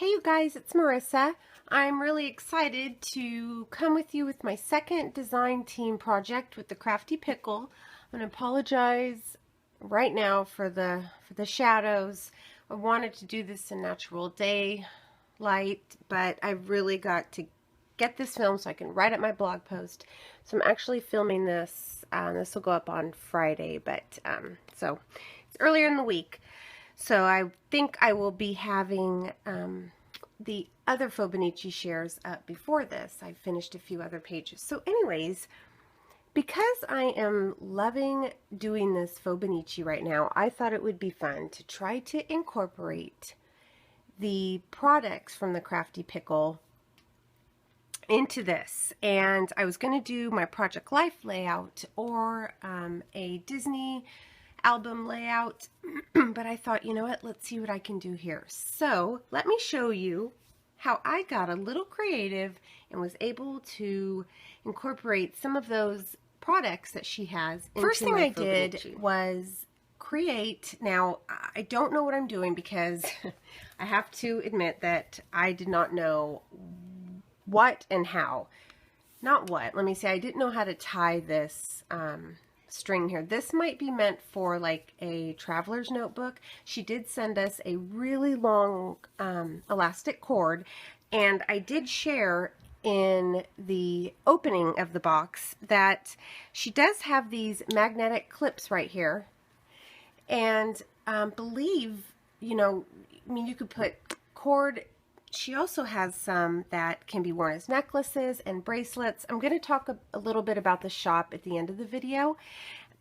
Hey you guys, it's Marissa. I'm really excited to come with you with my second design team project with the Crafty Pickle. I'm going to apologize right now for the shadows. I wanted to do this in natural daylight, but I've really got to get this filmed so I can write up my blog post. So I'm actually filming this. This will go up on Friday, but so it's earlier in the week. So I think I will be having the other Fauxbonichi shares up before this. I finished a few other pages. So anyways, because I am loving doing this Fauxbonichi right now, I thought it would be fun to try to incorporate the products from the Crafty Pickle into this. And I was going to do my Project Life layout or a Disney album layout, but I thought, you know what, let's see what I can do here. So let me show you how I got a little creative and was able to incorporate some of those products that she has into First thing I did was create, now I don't know what I'm doing because I have to admit that I did not know what and how. Not what, let me say, I didn't know how to tie this string here. This might be meant for like a traveler's notebook. She did send us a really long elastic cord, and I did share in the opening of the box that she does have these magnetic clips right here, and believe, you know, I mean, you could put cord. She also has some that can be worn as necklaces and bracelets. I'm going to talk a little bit about the shop at the end of the video.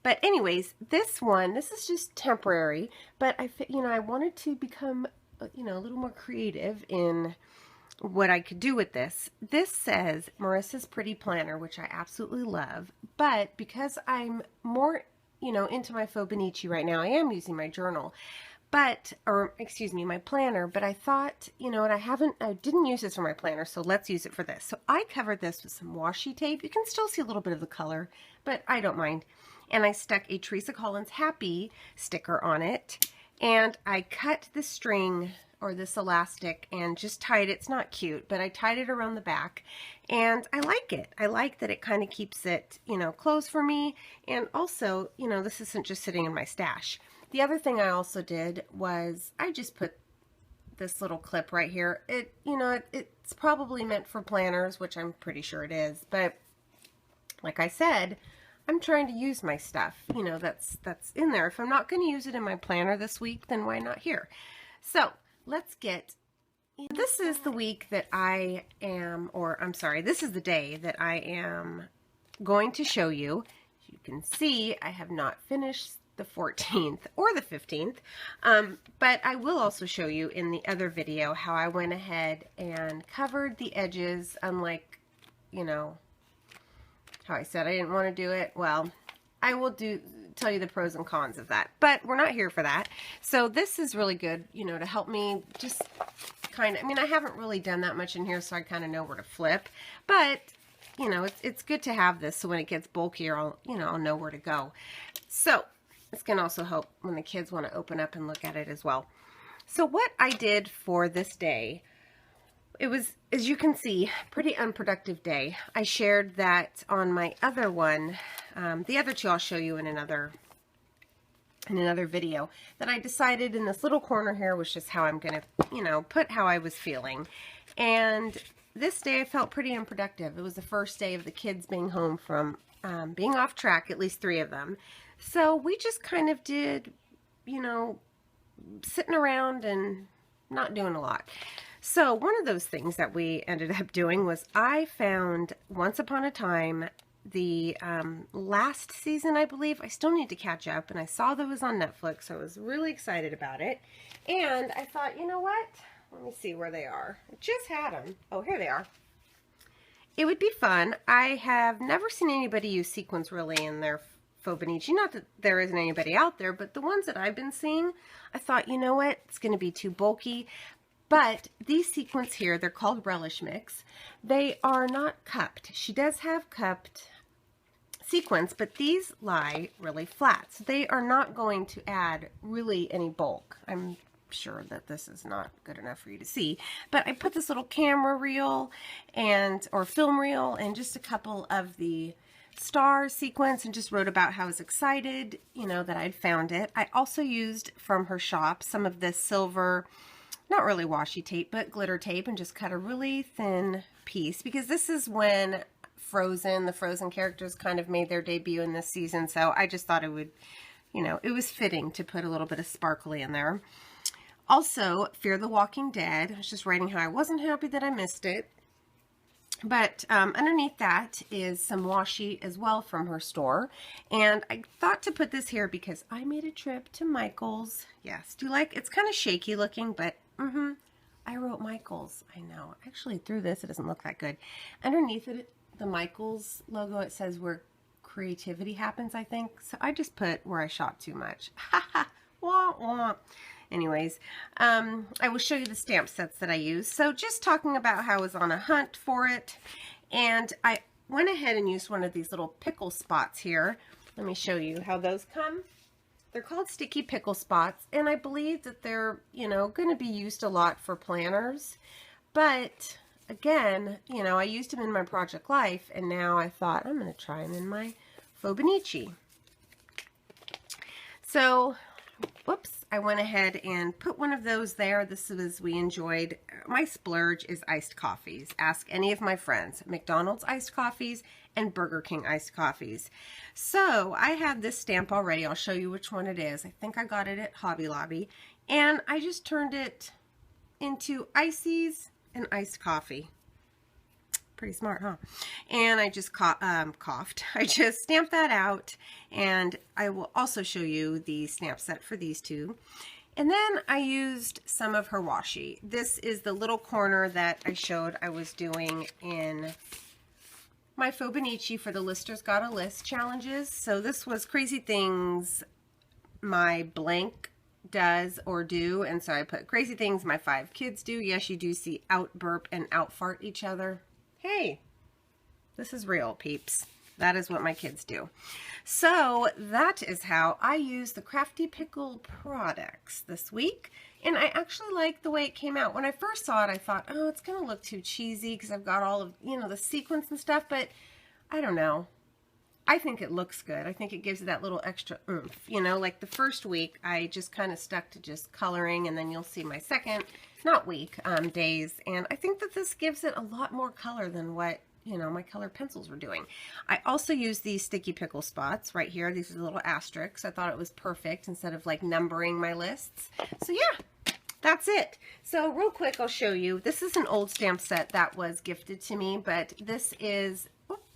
But anyways, this is just temporary, but I wanted to become, you know, a little more creative in what I could do with this. This says Marissa's Pretty Planner, which I absolutely love, but because I'm more, you know, into my Fauxbonichi right now, I am using my journal. But, or excuse me, my planner, but I thought, you know, and I didn't use this for my planner, so let's use it for this. So I covered this with some washi tape. You can still see a little bit of the color, but I don't mind. And I stuck a Teresa Collins Happy sticker on it, and I cut the string or this elastic and just tied it. It's not cute, but I tied it around the back, and I like it. I like that it kind of keeps it, you know, closed for me, and also, you know, this isn't just sitting in my stash. The other thing I also did was I just put this little clip right here. It, you know, it's probably meant for planners, which I'm pretty sure it is, but like I said, I'm trying to use my stuff, you know, that's in there. If I'm not going to use it in my planner this week, then why not here? So let's get, this is the week that I am, or I'm sorry, this is the day that I am going to show you. You can see I have not finished the 14th or the 15th, but I will also show you in the other video how I went ahead and covered the edges, unlike, you know, how I said I didn't want to do it. Well, I will tell you the pros and cons of that, but we're not here for that. So this is really good, you know, to help me just kind of, I mean, I haven't really done that much in here, so I kind of know where to flip, but you know, it's good to have this so when it gets bulkier, I'll know where to go. So this can also help when the kids want to open up and look at it as well. So what I did for this day, it was, as you can see, pretty unproductive day. I shared that on my other one. The other two I'll show you in another video, that I decided in this little corner here was just how I'm going to, you know, put how I was feeling. And this day I felt pretty unproductive. It was the first day of the kids being home from being off track, at least 3 of them. So we just kind of did, you know, sitting around and not doing a lot. So one of those things that we ended up doing was I found Once Upon a Time, the last season, I believe. I still need to catch up, and I saw that it was on Netflix, so I was really excited about it. And I thought, you know what? Let me see where they are. I just had them. Oh, here they are. It would be fun. I have never seen anybody use sequins really in their Fauxbonichi. Not that there isn't anybody out there, but the ones that I've been seeing, I thought, you know what, it's going to be too bulky. But these sequins here, they're called Relish Mix. They are not cupped. She does have cupped sequins, but these lie really flat. So they are not going to add really any bulk. I'm sure that this is not good enough for you to see, but I put this little camera reel or film reel and just a couple of the star sequence and just wrote about how I was excited, you know, that I'd found it. I also used from her shop some of this silver, not really washi tape, but glitter tape, and just cut a really thin piece because this is when the Frozen characters kind of made their debut in this season. So I just thought it would, you know, it was fitting to put a little bit of sparkly in there. Also, Fear the Walking Dead. I was just writing how I wasn't happy that I missed it. But underneath that is some washi as well from her store. And I thought to put this here because I made a trip to Michael's. Yes, do you like, it's kind of shaky looking, but I wrote Michael's. I know. Actually, through this, it doesn't look that good. Underneath it, the Michael's logo, it says where creativity happens, I think. So I just put where I shop too much. Ha ha, wah wah. Anyways, I will show you the stamp sets that I use. So just talking about how I was on a hunt for it, and I went ahead and used one of these little pickle spots here. Let me show you how those come. They're called sticky pickle spots, and I believe that they're, you know, going to be used a lot for planners. But again, you know, I used them in my Project Life, and now I thought I'm going to try them in my Fauxbonichi. So, whoops, I went ahead and put one of those there. This was, we enjoyed, my splurge is iced coffees. Ask any of my friends. McDonald's iced coffees and Burger King iced coffees. So I had this stamp already. I'll show you which one it is. I think I got it at Hobby Lobby. And I just turned it into ices and iced coffee. Pretty smart, huh? And I just coughed. I just stamped that out, and I will also show you the stamp set for these two. And then I used some of her washi. This is the little corner that I showed I was doing in my Fauxbonichi for the Listers Got a List challenges. So this was crazy things my blank does or do, and so I put crazy things my 5 kids do. Yes, you do see out burp and out fart each other. Hey, this is real, peeps. That is what my kids do. So that is how I use the Crafty Pickle products this week. And I actually like the way it came out. When I first saw it, I thought, oh, it's going to look too cheesy because I've got all of, you know, the sequins and stuff. But I don't know. I think it looks good. I think it gives it that little extra oomph. You know, like the first week, I just kind of stuck to just coloring. And then you'll see my second, not week, days. And I think that this gives it a lot more color than what, you know, my colored pencils were doing. I also use these sticky pickle spots right here. These are the little asterisks. I thought it was perfect instead of like numbering my lists. So yeah, that's it. So real quick, I'll show you. This is an old stamp set that was gifted to me, but this is,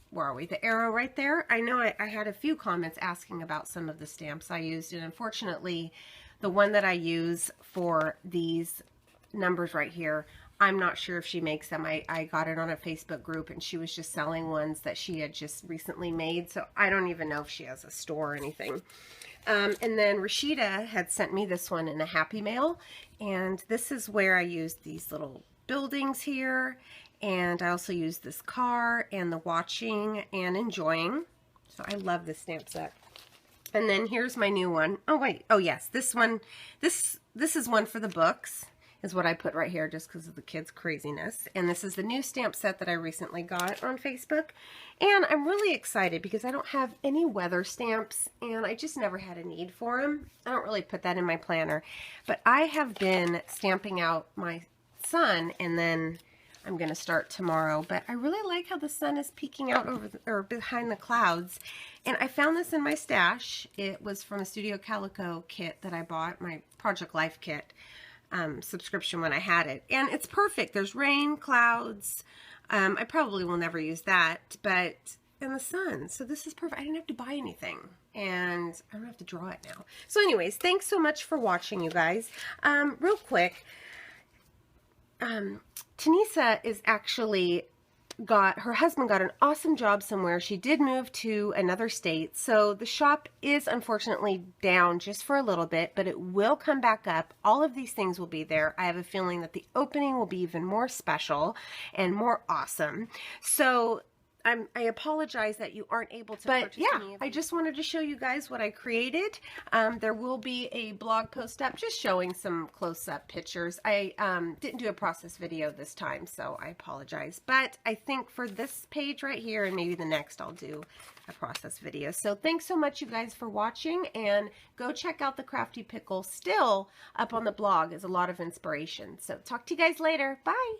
where are we? The arrow right there. I know I had a few comments asking about some of the stamps I used, and unfortunately, the one that I use for these numbers right here, I'm not sure if she makes them. I got it on a Facebook group, and she was just selling ones that she had just recently made, so I don't even know if she has a store or anything. And then Rashida had sent me this one in a Happy Mail, and this is where I used these little buildings here, and I also used this car and the watching and enjoying. So I love this stamp set. And then here's my new one. Oh wait, oh yes, this one, this is one for the books, is what I put right here just because of the kids' craziness. And this is the new stamp set that I recently got on Facebook. And I'm really excited because I don't have any weather stamps, and I just never had a need for them. I don't really put that in my planner. But I have been stamping out my sun, and then I'm going to start tomorrow. But I really like how the sun is peeking out over or behind the clouds. And I found this in my stash. It was from a Studio Calico kit that I bought, my Project Life kit. Subscription when I had it, and it's perfect. There's rain, clouds. I probably will never use that, but in the sun. So this is perfect. I didn't have to buy anything, and I don't have to draw it now. So anyways, thanks so much for watching, you guys. Real quick, Tanisa is actually her husband got an awesome job somewhere. She did move to another state, so the shop is unfortunately down just for a little bit, but it will come back up. All of these things will be there. I have a feeling that the opening will be even more special and more awesome. So I apologize that you aren't able to purchase any of these. I just wanted to show you guys what I created. There will be a blog post up just showing some close-up pictures. I didn't do a process video this time, so I apologize. But I think for this page right here and maybe the next, I'll do a process video. So thanks so much, you guys, for watching, and go check out the Crafty Pickle. Still up on the blog is a lot of inspiration. So talk to you guys later. Bye.